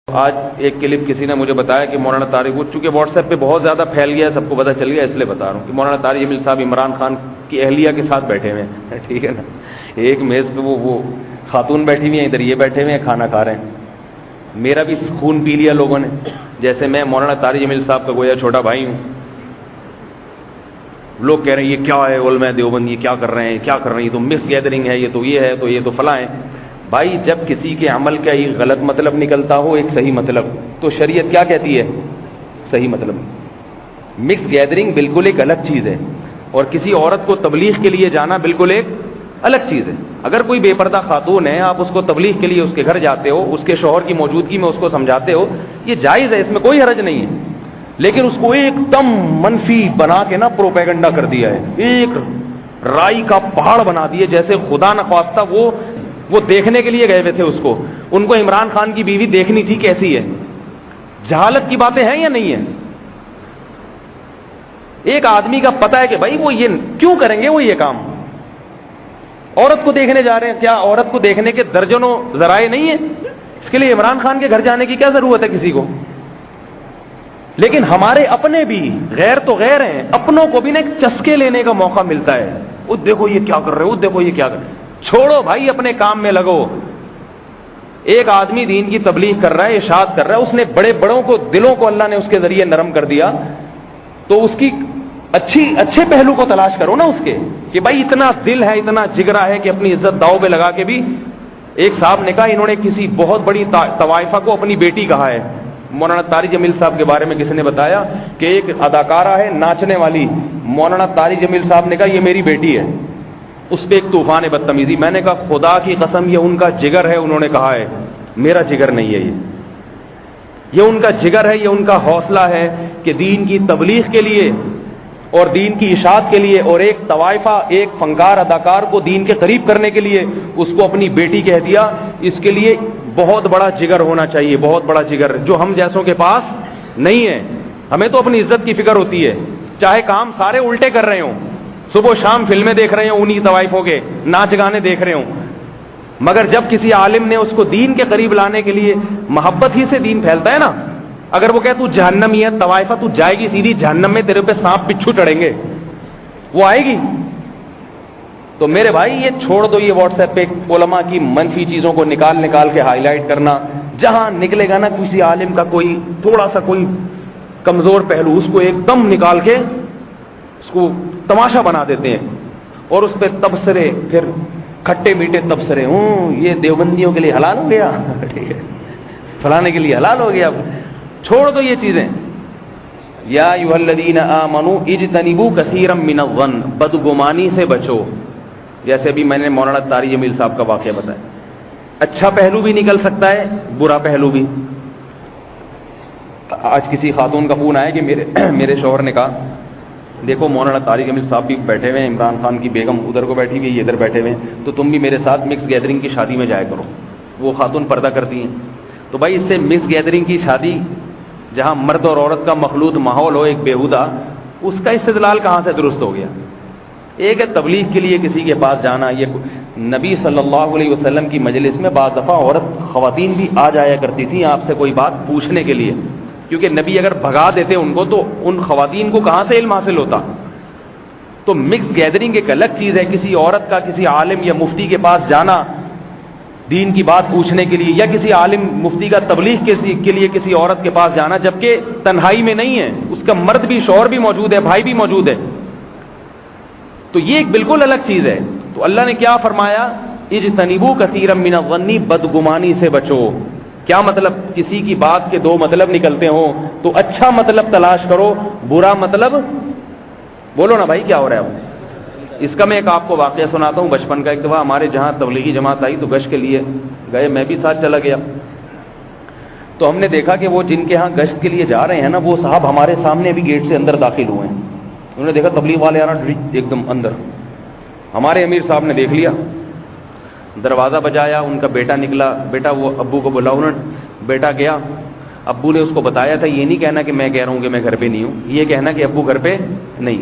آج ایک کلپ کسی نے مجھے بتایا کہ مولانا طارق، وہ چونکہ واٹس ایپ پہ بہت زیادہ پھیل گیا ہے، سب کو پتہ چل گیا، اس لیے بتا رہا ہوں کہ مولانا طارق جمیل صاحب عمران خان کی اہلیہ کے ساتھ بیٹھے ہوئے ہیں، ٹھیک ہے نا، ایک میز پہ وہ خاتون بیٹھی ہوئی ہیں، ادھر یہ بیٹھے ہوئے ہیں، کھانا کھا رہے ہیں۔ میرا بھی خون پی لیا لوگوں نے، جیسے میں مولانا طارق جمیل صاحب کا گویا چھوٹا بھائی ہوں۔ لوگ کہہ رہے ہیں یہ کیا ہے علماء دیوبند، یہ کیا کر رہے ہیں، کیا کر رہے ہیں، یہ تو مکس گیدرنگ ہے، یہ تو یہ ہے، تو یہ تو فلاں ہے۔ بھائی جب کسی کے عمل کا ایک غلط مطلب نکلتا ہو، ایک صحیح مطلب، تو شریعت کیا کہتی ہے؟ صحیح مطلب۔ مکس گیدرنگ بالکل ایک الگ چیز ہے، اور کسی عورت کو تبلیغ کے لیے جانا بالکل ایک الگ چیز ہے۔ اگر کوئی بے پردہ خاتون ہے، آپ اس کو تبلیغ کے لیے اس کے گھر جاتے ہو، اس کے شوہر کی موجودگی میں اس کو سمجھاتے ہو، یہ جائز ہے، اس میں کوئی حرج نہیں ہے، لیکن اس کو ایک دم منفی بنا کے نا پروپیگنڈا کر دیا ہے، ایک رائی کا پہاڑ بنا دیے، جیسے خدا نخواستہ وہ دیکھنے کے لیے گئے ہوئے تھے، اس کو، ان کو عمران خان کی بیوی دیکھنی تھی کیسی ہے۔ جہالت کی باتیں ہیں یا نہیں ہیں؟ ایک آدمی کا پتہ ہے کہ بھائی وہ یہ کیوں کریں گے، وہ یہ کام عورت کو دیکھنے جا رہے ہیں، کیا عورت کو دیکھنے کے درجنوں ذرائع نہیں ہیں؟ اس کے لیے عمران خان کے گھر جانے کی کیا ضرورت ہے کسی کو؟ لیکن ہمارے اپنے بھی غیر تو غیر ہیں، اپنوں کو بھی نا ایک چسکے لینے کا موقع ملتا ہے، وہ دیکھو یہ کیا کر رہے ہو، دیکھو یہ کیا کر رہے ہیں۔ چھوڑو بھائی، اپنے کام میں لگو۔ ایک آدمی دین کی تبلیغ کر رہا ہے، ارشاد کر رہا ہے، اس نے بڑے بڑوں کو، دلوں کو اللہ نے اس کے ذریعے نرم کر دیا، تو اس کی اچھے پہلو کو تلاش کرو نا اس کے، کہ بھائی اتنا دل ہے، اتنا جگرا ہے کہ اپنی عزت داؤ پہ لگا کے بھی۔ ایک صاحب نے کہا، انہوں نے کسی بہت بڑی طوائفہ کو اپنی بیٹی کہا ہے۔ مولانا طارق جمیل صاحب کے بارے میں کسی نے بتایا کہ ایک اداکارہ ہے ناچنے والی، مولانا طارق جمیل صاحب نے کہا یہ میری بیٹی ہے، اس پہ ایک طوفان بدتمیزی۔ میں نے کہا خدا کی قسم یہ ان کا جگر ہے، انہوں نے کہا ہے، میرا جگر نہیں ہے، یہ ان کا جگر ہے، یہ ان کا حوصلہ ہے کہ دین کی تبلیغ کے لیے اور دین کی اشاعت کے لیے، اور ایک طوائفہ، ایک فنکار اداکار کو دین کے قریب کرنے کے لیے اس کو اپنی بیٹی کہہ دیا۔ اس کے لیے بہت بڑا جگر ہونا چاہیے، بہت بڑا جگر، جو ہم جیسوں کے پاس نہیں ہے۔ ہمیں تو اپنی عزت کی فکر ہوتی ہے، چاہے کام سارے الٹے کر رہے ہوں، صبح شام فلمیں دیکھ رہے ہوں، انہی طوائفوں کے ناچ گانے دیکھ رہے ہوں، مگر جب کسی عالم نے اس کو دین کے قریب لانے کے لیے، محبت ہی سے دین پھیلتا ہے نا۔ اگر وہ کہے تو جہنمی ہے، طوائفہ تو جائے گی سیدھی جہنم میں، تیرے پہ سانپ بچھو چڑھیں گے، وہ آئے گی۔ تو میرے بھائی یہ چھوڑ دو، یہ واٹس ایپ پہ علماء کی منفی چیزوں کو نکال کے ہائی لائٹ کرنا۔ جہاں نکلے گا نا کسی عالم کا کوئی تھوڑا سا کوئی کمزور پہلو، اس کو ایک دم نکال کے اس کو تماشا بنا دیتے ہیں، اور اس پہ تبصرے، پھر کھٹے میٹھے تبصرے، یہ دیوبندیوں کے لیے حلال ہو گیا، فلانے کے لیے حلال ہو گیا۔ چھوڑ دو یہ چیزیں۔ یا ایھا الذین آمنوا اجتنبوا کثیرا من الظن، بدگمانی سے بچو۔ جیسے ابھی میں نے مولانا طارق جمیل صاحب کا واقعہ بتایا، اچھا پہلو بھی نکل سکتا ہے، برا پہلو بھی۔ آج کسی خاتون کا فون آیا کہ میرے شوہر نے کہا دیکھو مولانا طارق جمیل صاحب بھی بیٹھے ہوئے ہیں، عمران خان کی بیگم ادھر کو بیٹھی ہوئی ہے، ادھر بیٹھے ہوئے ہیں، تو تم بھی میرے ساتھ مکس گیدرنگ کی شادی میں جایا کرو۔ وہ خاتون پردہ کرتی ہیں، تو بھائی اس سے مکس گیدرنگ کی شادی جہاں مرد اور عورت کا مخلوط ماحول ہو ایک بیہودہ، اس کا استدلال کہاں سے درست ہو گیا؟ ایک ہے تبلیغ کے لیے کسی کے پاس جانا۔ یہ نبی صلی اللہ علیہ وسلم کی مجلس میں بعض دفعہ خواتین بھی آ جایا کرتی تھیں آپ سے کوئی بات پوچھنے کے لیے، کیونکہ نبی اگر بھگا دیتے ان کو تو ان خواتین کو کہاں سے علم حاصل ہوتا۔ تو مکس گیدرنگ ایک الگ چیز ہے، کسی عورت کا کسی عالم یا مفتی کے پاس جانا دین کی بات پوچھنے کے لیے، یا کسی عالم مفتی کا تبلیغ کے لیے کسی عورت کے پاس جانا، جبکہ تنہائی میں نہیں ہے، اس کا مرد بھی، شوہر بھی موجود ہے، بھائی بھی موجود ہے، تو یہ ایک بالکل الگ چیز ہے۔ تو اللہ نے کیا فرمایا؟ اجتنبوا کثیرا من الظن، بدگمانی سے بچو۔ کیا مطلب؟ کسی کی بات کے دو مطلب نکلتے ہوں تو اچھا مطلب تلاش کرو، برا مطلب بولو نا بھائی، کیا ہو رہا ہے؟ اس کا میں ایک آپ کو واقعہ سناتا ہوں بچپن کا۔ ایک دفعہ ہمارے جہاں تبلیغی جماعت آئی تو گشت کے لیے گئے، میں بھی ساتھ چلا گیا، تو ہم نے دیکھا کہ وہ جن کے ہاں گشت کے لیے جا رہے ہیں نا، وہ صاحب ہمارے سامنے بھی گیٹ سے اندر داخل ہوئے ہیں۔ انہوں نے دیکھا تبلیغ والے آ رہا ایک دم اندر، ہمارے امیر صاحب نے دیکھ لیا، دروازہ بجایا، ان کا بیٹا نکلا، بیٹا وہ ابو کو بلا، انہوں نے بیٹا گیا، ابو نے اس کو بتایا تھا یہ نہیں کہنا کہ میں کہہ رہا ہوں کہ میں گھر پہ نہیں ہوں، یہ کہنا کہ ابو گھر پہ نہیں۔